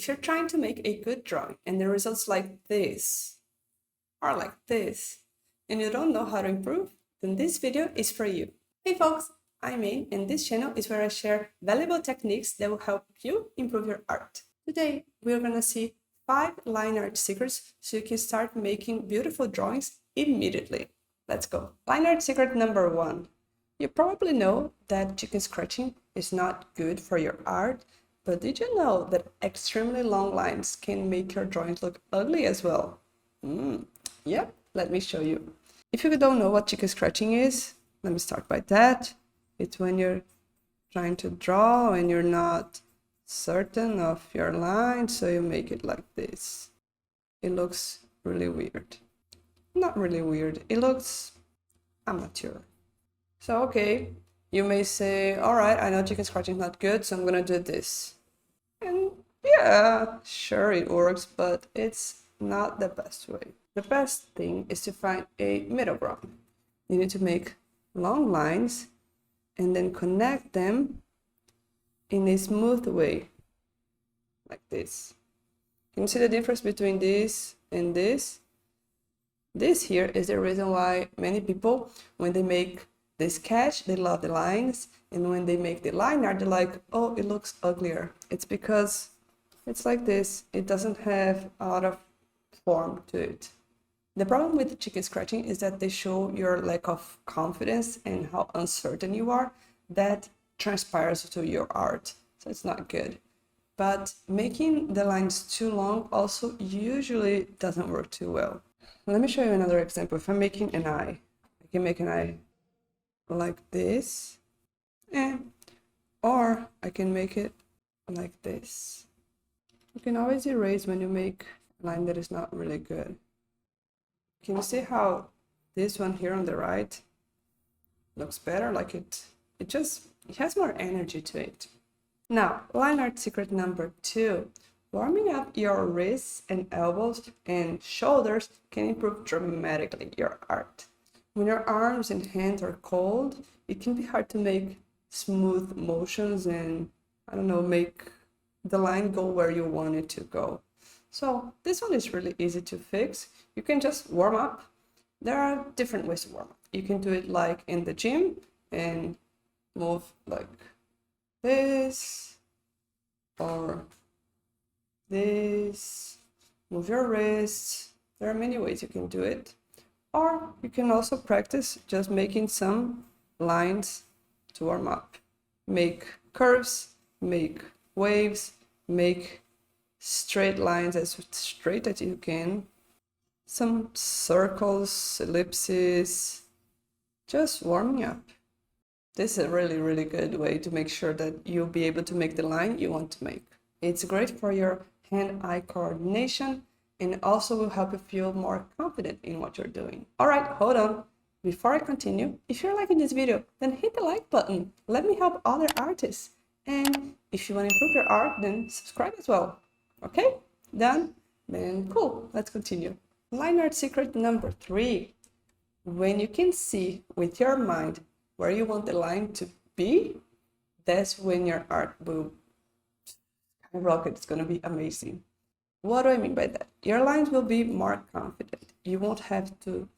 if you're trying to make a good drawing and the results like this or like this, and you don't know how to improve, then this video is for you. Hey folks, I'm Ain, and this channel is where I share valuable techniques that will help you improve your art. Today, we're gonna see 5 line art secrets so you can start making beautiful drawings immediately. Let's go. Line art secret number 1. You probably know that chicken scratching is not good for your art, but did you know that extremely long lines can make your drawings look ugly as well? Yep, let me show you. If you don't know what chicken scratching is, let me start by that. It's when you're trying to draw and you're not certain of your line, so you make it like this. It looks really weird. Not really weird, it looks amateur. So, okay, you may say, all right, I know chicken scratching is not good, so I'm gonna do this. And yeah, sure it works, but it's not the best way. The best thing is to find a middle ground. You need to make long lines and then connect them in a smooth way, like this. Can you see the difference between this and this? This here is the reason why many people, when they make the sketch, they love the lines, and when they make the line art, they're like, oh, it looks uglier. It's because it's like this. It doesn't have a lot of form to it. The problem with chicken scratching is that they show your lack of confidence and how uncertain you are. That transpires to your art, so it's not good. But making the lines too long also usually doesn't work too well. Let me show you another example. If I'm making an eye, I can make an eye like this, or I can make it like this. You can always erase when you make a line that is not really good. Can you see how this one here on the right looks better? Like it has more energy to it. Now, line art secret number 2. Warming up your wrists and elbows and shoulders can improve dramatically your art. When your arms and hands are cold, it can be hard to make smooth motions and, I don't know, make the line go where you want it to go. So this one is really easy to fix. You can just warm up. There are different ways to warm up. You can do it like in the gym and move like this or this. Move your wrists. There are many ways you can do it. Or you can also practice just making some lines to warm up. Make curves, make waves, make straight lines as straight as you can. Some circles, ellipses, just warming up. This is a really good way to make sure that you'll be able to make the line you want to make. It's great for your hand-eye coordination and also will help you feel more confident in what you're doing. All right, hold on. Before I continue, if you're liking this video, then hit the like button. Let me help other artists. And if you want to improve your art, then subscribe as well. Okay, done? Then cool, let's continue. Line art secret number 3. When you can see with your mind where you want the line to be, that's when your art will skyrocket. It's gonna be amazing. What do I mean by that? Your lines will be more confident. You won't have to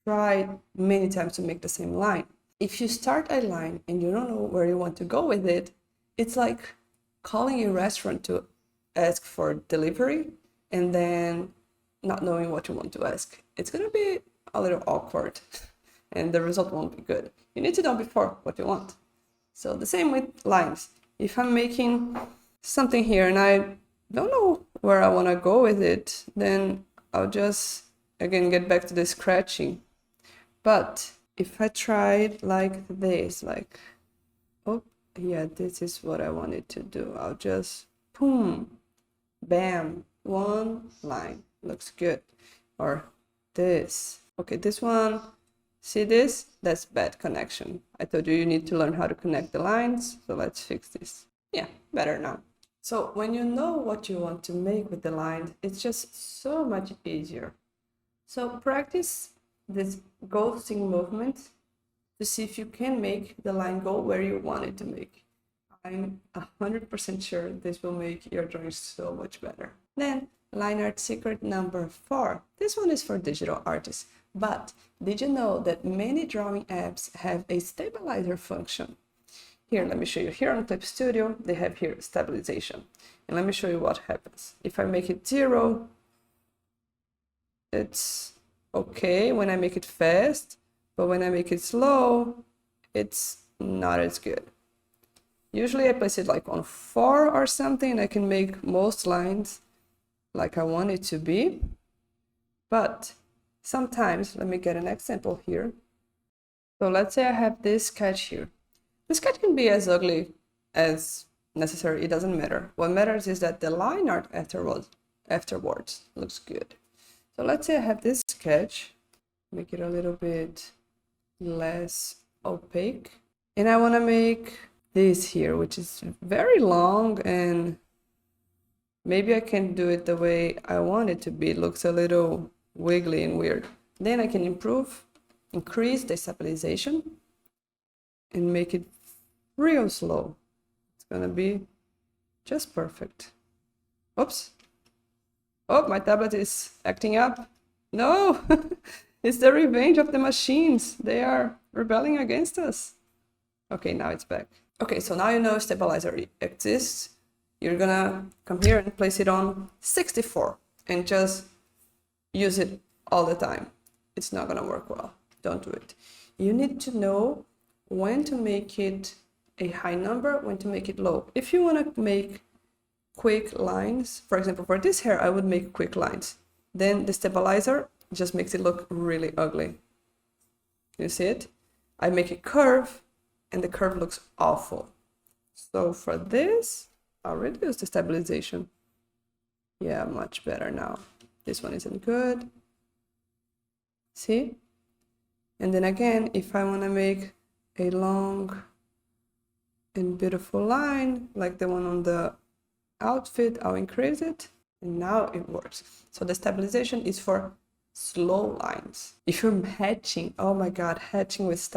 try many times to make the same line. If you start a line and you don't know where you want to go with it, it's like calling a restaurant to ask for delivery and then not knowing what you want to ask. It's gonna be a little awkward and the result won't be good. You need to know before what you want. So the same with lines. If I'm making something here and I don't know where I want to go with it, then I'll just again get back to the scratching. But if I try like this, like, oh yeah, this is what I wanted to do, I'll just boom, bam, one line, looks good. Or this, okay, this one, see this? That's bad connection. I told you need to learn how to connect the lines, so let's fix this. Yeah, better now. So when you know what you want to make with the line, it's just so much easier. So practice this ghosting movement to see if you can make the line go where you want it to make. I'm 100% sure this will make your drawing so much better. Then, LINEART secret number 4. This one is for digital artists. But did you know that many drawing apps have a stabilizer function? Here, let me show you. Here on Clip Studio, they have here stabilization. And let me show you what happens. If I make it 0, it's okay when I make it fast, but when I make it slow, it's not as good. Usually I place it like on 4 or something, and I can make most lines like I want it to be. But sometimes, let me get an example here. So let's say I have this sketch here. The sketch can be as ugly as necessary, it doesn't matter. What matters is that the line art afterwards looks good. So let's say I have this sketch, make it a little bit less opaque. And I want to make this here, which is very long, and maybe I can do it the way I want it to be. It looks a little wiggly and weird. Then I can increase the stabilization and make it real slow. It's gonna be just perfect. Oops. Oh, my tablet is acting up. No, it's the revenge of the machines. They are rebelling against us. Okay, now it's back. Okay, so now you know stabilizer exists. You're gonna come here and place it on 64 and just use it all the time. It's not gonna work well. Don't do it. You need to know when to make it a high number, when to make it low. If you wanna make quick lines, for example, for this hair, I would make quick lines. Then the stabilizer just makes it look really ugly. You see it? I make it curve, and the curve looks awful. So for this, I'll reduce the stabilization. Yeah, much better now. This one isn't good. See? And then again, if I want to make a long and beautiful line, like the one on the outfit, I'll increase it, and now it works. So the stabilization is for slow lines. If you're hatching, oh my god, hatching with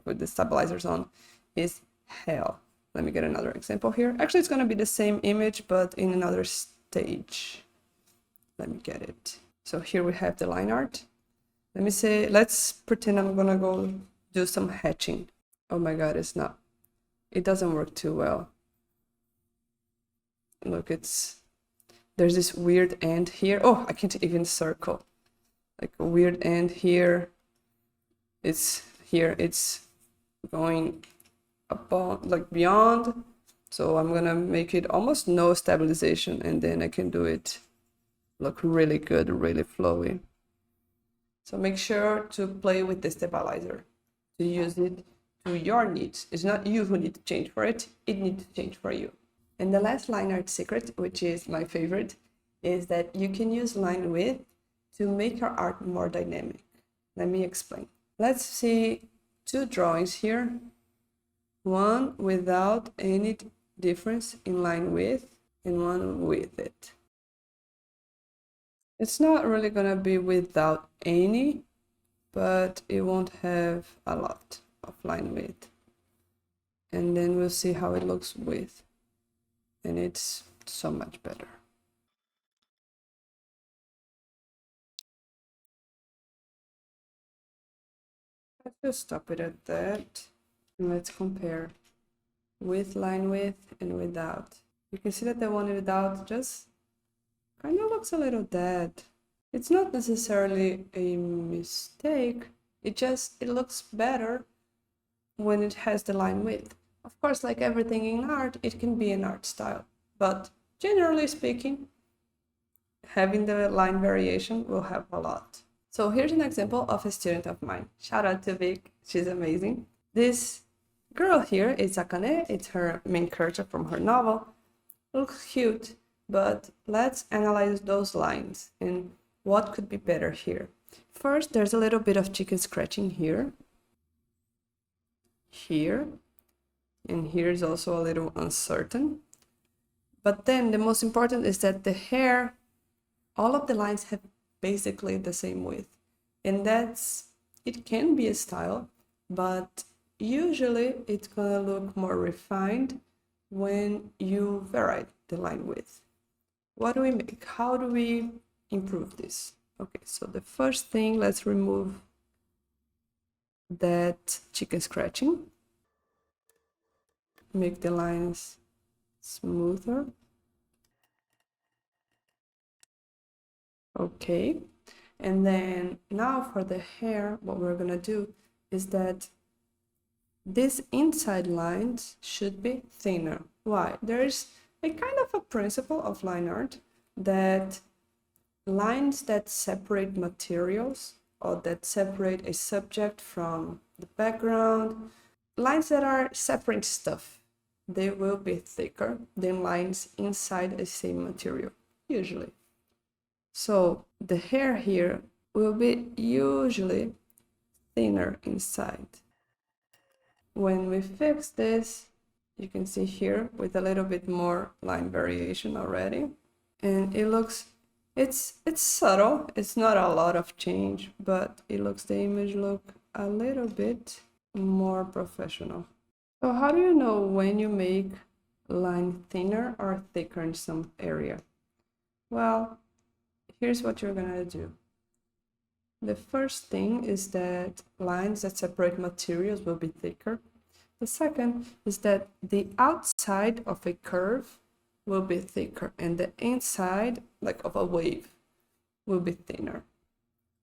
with the stabilizers on is hell. Let me get another example here. Actually, it's going to be the same image, but in another stage. Let me get it. So here we have the line art. Let me say, let's pretend I'm going to go do some hatching. Oh my god, it doesn't work too well. Look, there's this weird end here. Oh, I can't even circle. Like a weird end here. It's going above, like beyond. So I'm gonna make it almost no stabilization, and then I can do it look really good, really flowy. So make sure to play with the stabilizer, to use it to your needs. It's not you who need to change for it, it needs to change for you. And the last line art secret, which is my favorite, is that you can use line width to make your art more dynamic. Let me explain. Let's see 2 drawings here. One without any difference in line width and one with it. It's not really gonna be without any, but it won't have a lot of line width. And then we'll see how it looks with. And it's so much better. Let's just stop it at that. And let's compare with line width and without. You can see that the one without just kind of looks a little dead. It's not necessarily a mistake, it looks better when it has the line width. Of course, like everything in art, it can be an art style, but generally speaking, having the line variation will help a lot. So here's an example of a student of mine. Shout out to Vic, she's amazing. This girl here is Akane, it's her main character from her novel. Looks cute, but let's analyze those lines and what could be better here. First, there's a little bit of chicken scratching here, and here is also a little uncertain. But then the most important is that the hair, all of the lines have basically the same width. And it can be a style, but usually it's gonna look more refined when you vary the line width. What do we make? How do we improve this? Okay, so the first thing, let's remove that chicken scratching. Make the lines smoother. Okay, and then now for the hair, what we're gonna do is that these inside lines should be thinner. Why? There's a kind of a principle of line art that lines that separate materials or that separate a subject from the background, lines that are separate stuff, they will be thicker than lines inside the same material, usually. So the hair here will be usually thinner inside. When we fix this, you can see here with a little bit more line variation already. And it looks, it's subtle, it's not a lot of change, but it looks, the image look a little bit more professional. So how do you know when you make line thinner or thicker in some area? Well, here's what you're gonna do. The first thing is that lines that separate materials will be thicker. The second is that the outside of a curve will be thicker and the inside, like of a wave, will be thinner.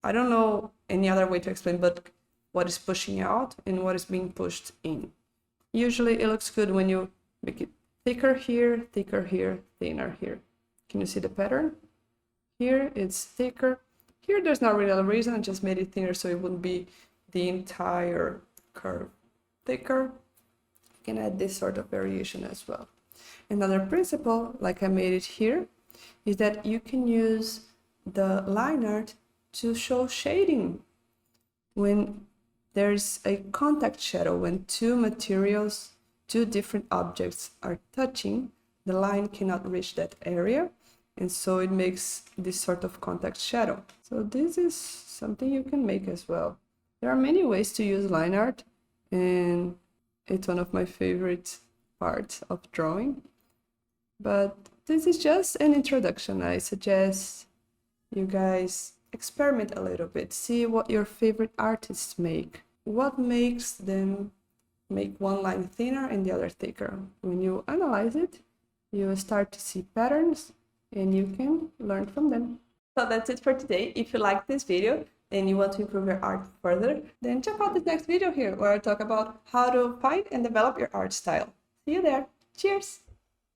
I don't know any other way to explain, but what is pushing out and what is being pushed in. Usually it looks good when you make it thicker here, thinner here. Can you see the pattern? Here it's thicker. Here there's not really a reason, I just made it thinner so it wouldn't be the entire curve thicker. You can add this sort of variation as well. Another principle, like I made it here, is that you can use the line art to show shading. When there's a contact shadow, when two materials, two different objects are touching, the line cannot reach that area, and so it makes this sort of contact shadow. So this is something you can make as well. There are many ways to use line art, and it's one of my favorite parts of drawing. But this is just an introduction. I suggest you guys experiment a little bit, see what your favorite artists make. What makes them make one line thinner and the other thicker? When you analyze it, you will start to see patterns and you can learn from them. So that's it for today. If you like this video and you want to improve your art further, then check out this next video here where I talk about how to find and develop your art style. See you there. Cheers!